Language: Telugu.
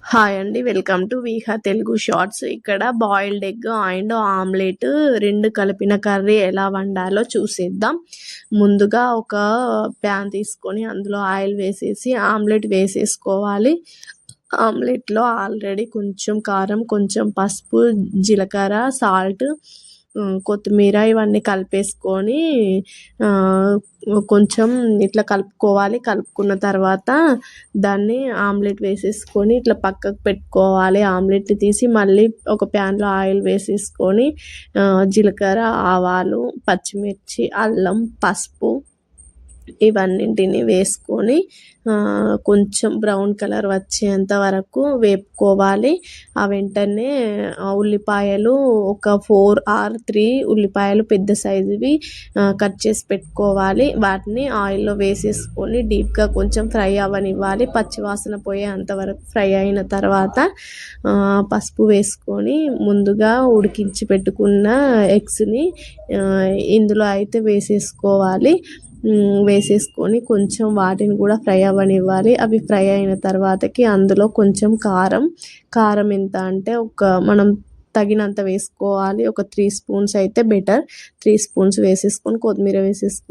హాయ్ అండి. Welcome to Viha Telugu shorts. ఇక్కడ బాయిల్డ్ ఎగ్ అండ్ ఆమ్లెట్ 2 కలిపిన కర్రీ ఎలా వండాలో చూసేద్దాం. ముందుగా ఒక ప్యాన్ తీసుకొని అందులో ఆయిల్ వేసేసి ఆమ్లెట్ వేసేసుకోవాలి. ఆమ్లెట్‌లో ఆల్రెడీ కొంచెం కారం, కొంచెం పసుపు, జీలకర్ర, సాల్ట్, కొత్తిమీర ఇవన్నీ కలిపేసుకొని కొంచెం ఇట్లా కలుపుకోవాలి. కలుపుకున్న తర్వాత దాన్ని ఆమ్లెట్ వేసేసుకొని ఇట్లా పక్కకు పెట్టుకోవాలి. ఆమ్లెట్‌ని తీసి మళ్ళీ ఒక ప్యాన్‌లో ఆయిల్ వేసేసుకొని జీలకర్ర, ఆవాలు, పచ్చిమిర్చి, అల్లం, పసుపు ఇవన్నింటిని వేసుకొని కొంచెం బ్రౌన్ కలర్ వచ్చేంత వరకు వేపుకోవాలి. వెంటనే ఉల్లిపాయలు ఒక 4 ఆర్ 3 ఉల్లిపాయలు పెద్ద సైజువి కట్ చేసి పెట్టుకోవాలి. వాటిని ఆయిల్‌లో వేసేసుకొని డీప్‌గా కొంచెం ఫ్రై అవ్వనివ్వాలి. పచ్చివాసన పోయేంత వరకు ఫ్రై అయిన తర్వాత పసుపు వేసుకొని ముందుగా ఉడికించి పెట్టుకున్న ఎగ్స్‌ని ఇందులో అయితే వేసేసుకోవాలి. వేసేసుకొని కొంచెం వాటిని కూడా ఫ్రై అవ్వనివ్వాలి. అవి ఫ్రై అయిన తర్వాతకి అందులో కొంచెం కారం ఎంత అంటే మనం తగినంత వేసుకోవాలి. ఒక 3 స్పూన్స్ అయితే బెటర్. 3 స్పూన్స్ వేసేసుకొని కొత్తిమీర వేసేసుకొని